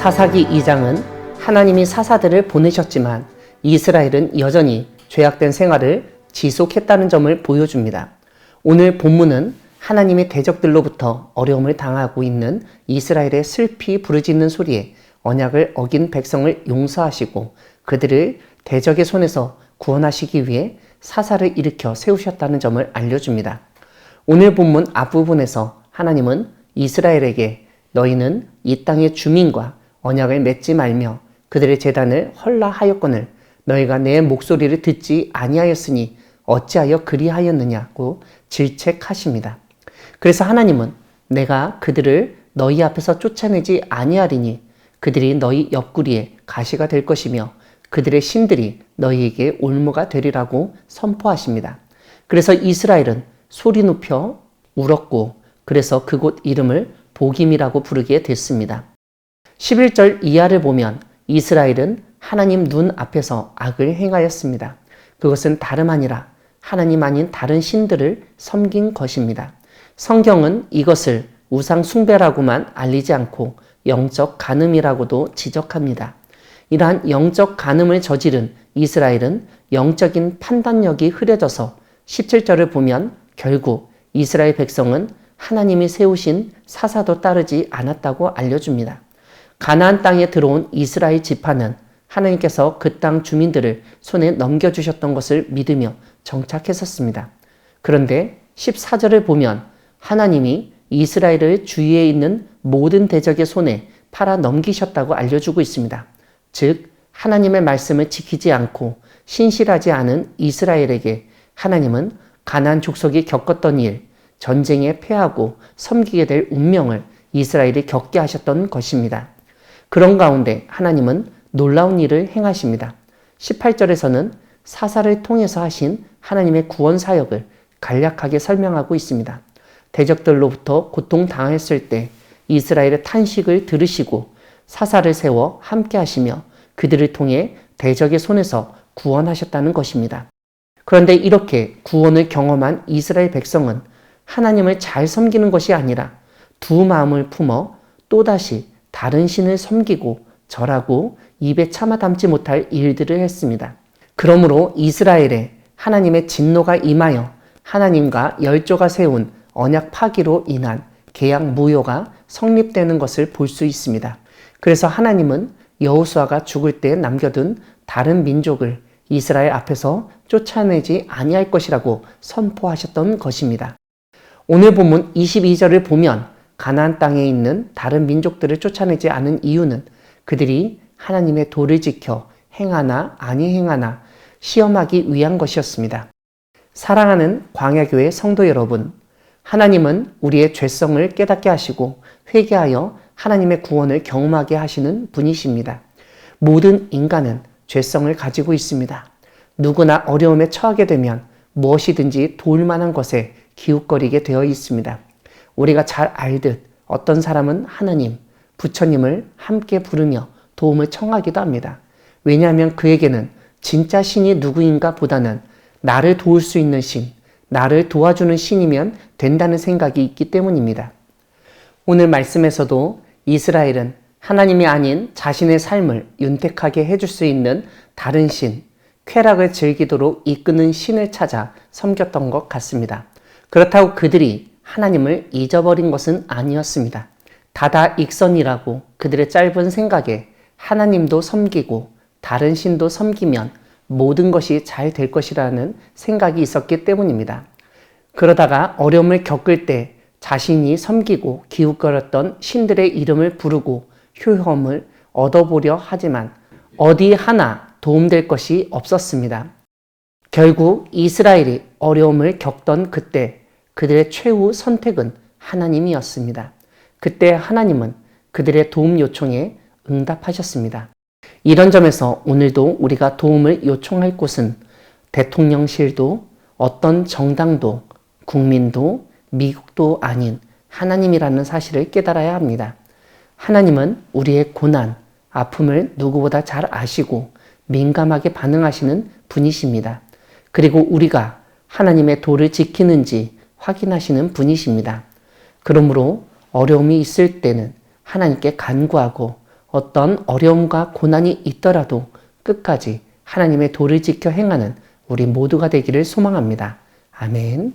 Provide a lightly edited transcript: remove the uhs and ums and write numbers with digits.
사사기 2장은 하나님이 사사들을 보내셨지만 이스라엘은 여전히 죄악된 생활을 지속했다는 점을 보여줍니다. 오늘 본문은 하나님의 대적들로부터 어려움을 당하고 있는 이스라엘의 슬피 부르짖는 소리에 언약을 어긴 백성을 용서하시고 그들을 대적의 손에서 구원하시기 위해 사사를 일으켜 세우셨다는 점을 알려줍니다. 오늘 본문 앞부분에서 하나님은 이스라엘에게 너희는 이 땅의 주민과 언약을 맺지 말며 그들의 제단을 헐라하였거늘 너희가 내 목소리를 듣지 아니하였으니 어찌하여 그리하였느냐고 질책하십니다. 그래서 하나님은 내가 그들을 너희 앞에서 쫓아내지 아니하리니 그들이 너희 옆구리에 가시가 될 것이며 그들의 신들이 너희에게 올무가 되리라고 선포하십니다. 그래서 이스라엘은 소리 높여 울었고 그래서 그곳 이름을 보김이라고 부르게 됐습니다. 11절 이하를 보면 이스라엘은 하나님 눈 앞에서 악을 행하였습니다. 그것은 다름 아니라 하나님 아닌 다른 신들을 섬긴 것입니다. 성경은 이것을 우상 숭배라고만 알리지 않고 영적 간음이라고도 지적합니다. 이러한 영적 간음을 저지른 이스라엘은 영적인 판단력이 흐려져서 17절을 보면 결국 이스라엘 백성은 하나님이 세우신 사사도 따르지 않았다고 알려줍니다. 가나안 땅에 들어온 이스라엘 지파는 하나님께서 그 땅 주민들을 손에 넘겨주셨던 것을 믿으며 정착했었습니다. 그런데 14절을 보면 하나님이 이스라엘을 주위에 있는 모든 대적의 손에 팔아 넘기셨다고 알려주고 있습니다. 즉 하나님의 말씀을 지키지 않고 신실하지 않은 이스라엘에게 하나님은 가나안 족속이 겪었던 일, 전쟁에 패하고 섬기게 될 운명을 이스라엘이 겪게 하셨던 것입니다. 그런 가운데 하나님은 놀라운 일을 행하십니다. 18절에서는 사사를 통해서 하신 하나님의 구원 사역을 간략하게 설명하고 있습니다. 대적들로부터 고통당했을 때 이스라엘의 탄식을 들으시고 사사를 세워 함께 하시며 그들을 통해 대적의 손에서 구원하셨다는 것입니다. 그런데 이렇게 구원을 경험한 이스라엘 백성은 하나님을 잘 섬기는 것이 아니라 두 마음을 품어 또다시 다른 신을 섬기고 절하고 입에 참아 담지 못할 일들을 했습니다. 그러므로 이스라엘에 하나님의 진노가 임하여 하나님과 열조가 세운 언약 파기로 인한 계약 무효가 성립되는 것을 볼 수 있습니다. 그래서 하나님은 여호수아가 죽을 때 남겨둔 다른 민족을 이스라엘 앞에서 쫓아내지 아니할 것이라고 선포하셨던 것입니다. 오늘 본문 22절을 보면 가나안 땅에 있는 다른 민족들을 쫓아내지 않은 이유는 그들이 하나님의 도를 지켜 행하나 아니 행하나 시험하기 위한 것이었습니다. 사랑하는 광야교회 성도 여러분, 하나님은 우리의 죄성을 깨닫게 하시고 회개하여 하나님의 구원을 경험하게 하시는 분이십니다. 모든 인간은 죄성을 가지고 있습니다. 누구나 어려움에 처하게 되면 무엇이든지 도울 만한 것에 기웃거리게 되어 있습니다. 우리가 잘 알듯 어떤 사람은 하나님, 부처님을 함께 부르며 도움을 청하기도 합니다. 왜냐하면 그에게는 진짜 신이 누구인가 보다는 나를 도울 수 있는 신, 나를 도와주는 신이면 된다는 생각이 있기 때문입니다. 오늘 말씀에서도 이스라엘은 하나님이 아닌 자신의 삶을 윤택하게 해줄 수 있는 다른 신, 쾌락을 즐기도록 이끄는 신을 찾아 섬겼던 것 같습니다. 그렇다고 그들이 하나님을 잊어버린 것은 아니었습니다. 다다익선이라고 그들의 짧은 생각에 하나님도 섬기고 다른 신도 섬기면 모든 것이 잘 될 것이라는 생각이 있었기 때문입니다. 그러다가 어려움을 겪을 때 자신이 섬기고 기웃거렸던 신들의 이름을 부르고 효험을 얻어보려 하지만 어디 하나 도움될 것이 없었습니다. 결국 이스라엘이 어려움을 겪던 그때 그들의 최후 선택은 하나님이었습니다. 그때 하나님은 그들의 도움 요청에 응답하셨습니다. 이런 점에서 오늘도 우리가 도움을 요청할 곳은 대통령실도 어떤 정당도 국민도 미국도 아닌 하나님이라는 사실을 깨달아야 합니다. 하나님은 우리의 고난, 아픔을 누구보다 잘 아시고 민감하게 반응하시는 분이십니다. 그리고 우리가 하나님의 도를 지키는지 확인하시는 분이십니다. 그러므로 어려움이 있을 때는 하나님께 간구하고 어떤 어려움과 고난이 있더라도 끝까지 하나님의 도를 지켜 행하는 우리 모두가 되기를 소망합니다. 아멘.